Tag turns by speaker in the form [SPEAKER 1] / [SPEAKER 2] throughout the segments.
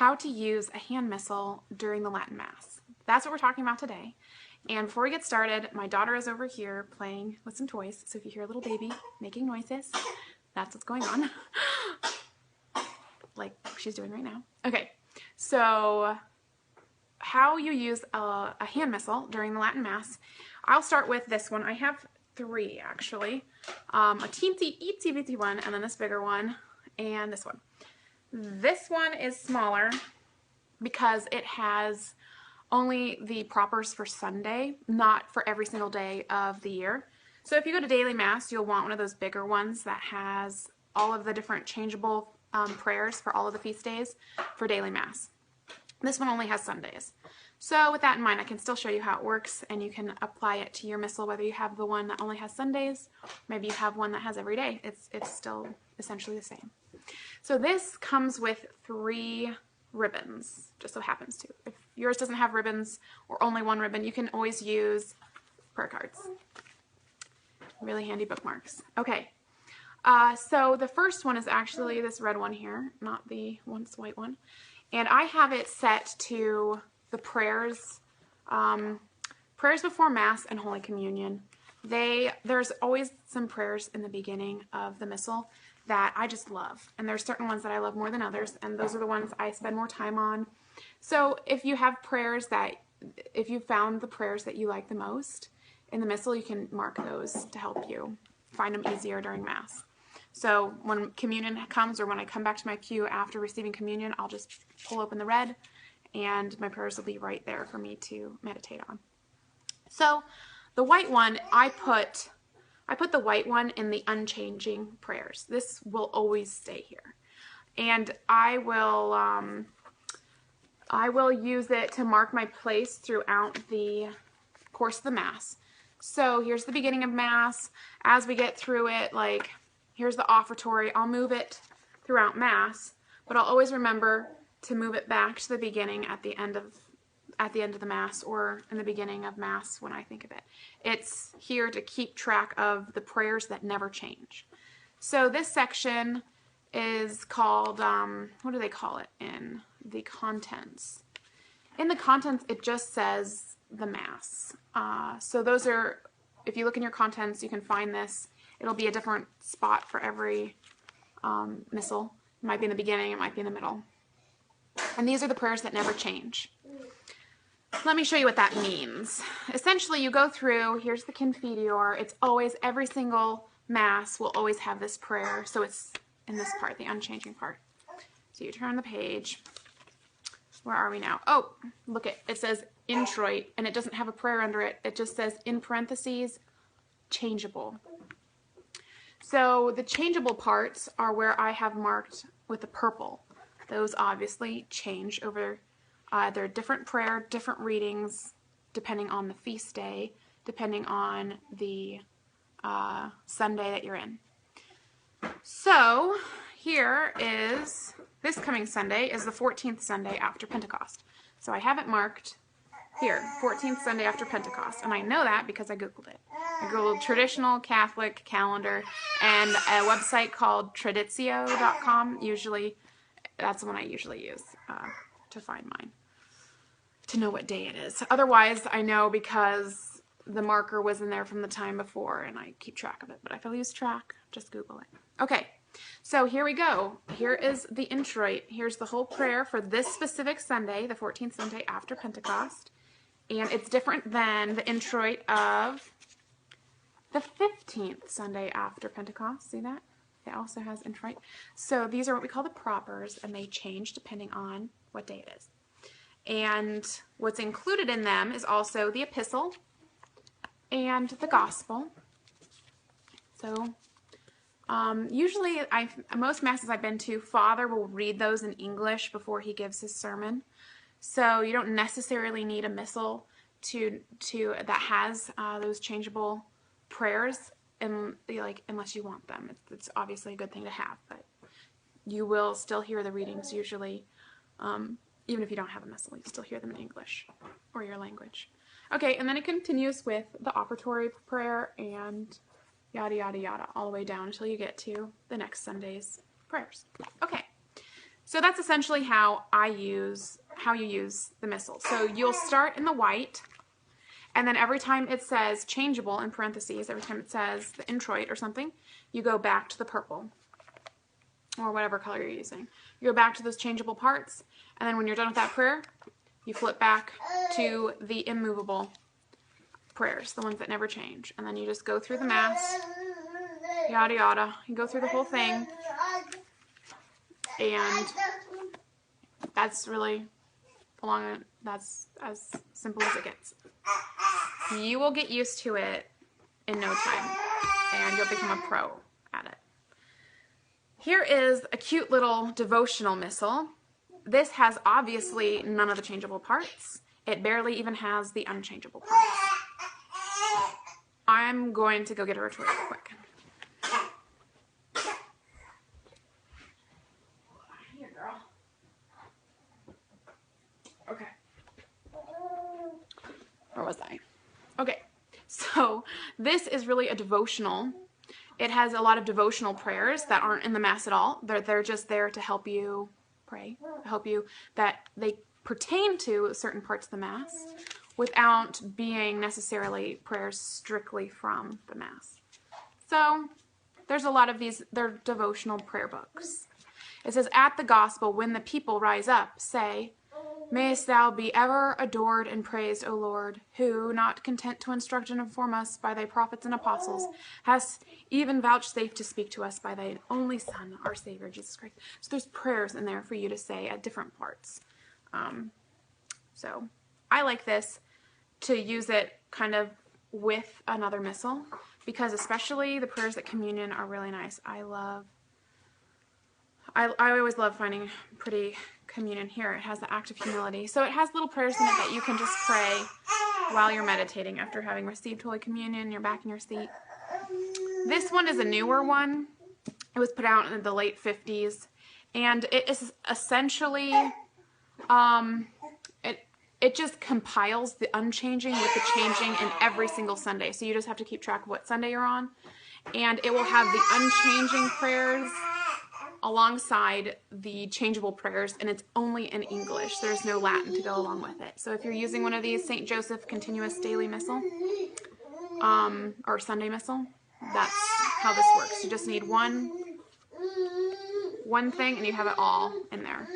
[SPEAKER 1] how to use a hand missal during the Latin Mass. That's what we're talking about today. And before we get started, my daughter is over here playing with some toys. So if you hear a little baby making noises, that's what's going on. Like she's doing right now. Okay, so how you use a hand missal during the Latin Mass. I'll start with this one. I have three actually. A teensy itsy bitsy one, and then this bigger one, and this one. This one is smaller because it has only the propers for Sunday, not for every single day of the year. So if you go to daily Mass, you'll want one of those bigger ones that has all of the different changeable prayers for all of the feast days for daily Mass. This one only has Sundays. So with that in mind, I can still show you how it works, and you can apply it to your missal, whether you have the one that only has Sundays, maybe you have one that has every day. It's still essentially the same. So this comes with 3 ribbons, just so happens to. If yours doesn't have ribbons or only one ribbon, you can always use prayer cards. Really handy bookmarks. Okay, so the first one is actually this red one here, not the once white one. And I have it set to the prayers, prayers before Mass and Holy Communion. There's always some prayers in the beginning of the Missal that I just love. And there's certain ones that I love more than others, and those are the ones I spend more time on. So if you have prayers if you found the prayers that you like the most in the Missal, you can mark those to help you find them easier during Mass. So when communion comes, or when I come back to my pew after receiving communion, I'll just pull open the red, and my prayers will be right there for me to meditate on. So the white one, I put the white one in the unchanging prayers. This will always stay here. And I will use it to mark my place throughout the course of the Mass. So here's the beginning of Mass. As we get through it, like here's the offertory. I'll move it throughout Mass, but I'll always remember to move it back to the beginning at the end of the Mass, or in the beginning of Mass when I think of it. It's here to keep track of the prayers that never change. So this section is called, what do they call it in the contents? In the contents, it just says the Mass. So those are, if you look in your contents, you can find this. It'll be a different spot for every Missal. It might be in the beginning, it might be in the middle. And these are the prayers that never change. Let me show you what that means. Essentially, you go through, here's the Confiteor. It's always, every single Mass will always have this prayer. So it's in this part, the unchanging part. So you turn the page. Where are we now? Oh, look, it says introit, and it doesn't have a prayer under it. It just says, in parentheses, changeable. So the changeable parts are where I have marked with the purple. Those obviously change over. They're different prayer, different readings, depending on the feast day, depending on the Sunday that you're in. So here is, this coming Sunday is the 14th Sunday after Pentecost. So I have it marked here, 14th Sunday after Pentecost. And I know that because I Googled it. I Googled traditional Catholic calendar, and a website called traditio.com. Usually, that's the one I usually use to find mine, to know what day it is. Otherwise, I know because the marker was in there from the time before, and I keep track of it. But if I lose track, just Google it. Okay, so here we go. Here is the introit. Here's the whole prayer for this specific Sunday, the 14th Sunday after Pentecost. And it's different than the introit of the 15th Sunday after Pentecost. See that? It also has introit. So these are what we call the propers, and they change depending on what day it is. And what's included in them is also the epistle and the gospel. So usually, most Masses I've been to, Father will read those in English before he gives his sermon. So you don't necessarily need a Missal that has those changeable prayers, and unless you want them. It's obviously a good thing to have, but you will still hear the readings usually. Even if you don't have a Missal, you still hear them in English or your language. Okay, and then it continues with the offertory prayer and yada, yada, yada, all the way down until you get to the next Sunday's prayers. Okay, So that's essentially how you use the Missal. So you'll start in the white, and then every time it says changeable in parentheses, every time it says the introit or something, you go back to the purple or whatever color you're using. You go back to those changeable parts, and then when you're done with that prayer, you flip back to the immovable prayers, the ones that never change. And then you just go through the Mass, yada yada. You go through the whole thing, and that's really that's as simple as it gets. You will get used to it in no time, and you'll become a pro at it. Here is a cute little devotional Missal. This has obviously none of the changeable parts. It barely even has the unchangeable parts. I'm going to go get her a toy real quick. Here, girl. Okay. Where was I? Okay. So this is really a devotional. It has a lot of devotional prayers that aren't in the Mass at all. They're just there to help you pray, help you, that they pertain to certain parts of the Mass without being necessarily prayers strictly from the Mass. So there's a lot of these, they're devotional prayer books. It says, at the gospel, when the people rise up, say, mayest thou be ever adored and praised, O Lord, who, not content to instruct and inform us by thy prophets and apostles, hast even vouchsafed to speak to us by thy only Son, our Savior, Jesus Christ. So there's prayers in there for you to say at different parts. So I like this to use it kind of with another Missal, because especially the prayers at communion are really nice. I always love finding pretty communion. Here it has the act of humility. So it has little prayers in it that you can just pray while you're meditating after having received Holy Communion. You're back in your seat. This one is a newer one. It was put out in the late 50s, and it is essentially it just compiles the unchanging with the changing in every single Sunday. So you just have to keep track of what Sunday you're on, and it will have the unchanging prayers alongside the changeable prayers, and it's only in English. There's no Latin to go along with it. So if you're using one of these St. Joseph Continuous Daily Missal, or Sunday Missal, that's how this works. You just need one thing, and you have it all in there.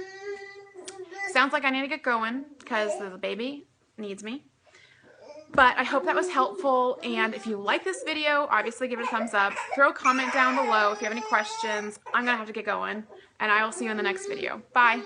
[SPEAKER 1] Sounds like I need to get going because the baby needs me. But I hope that was helpful, and if you like this video, obviously give it a thumbs up. Throw a comment down below if you have any questions. I'm going to have to get going, and I will see you in the next video. Bye!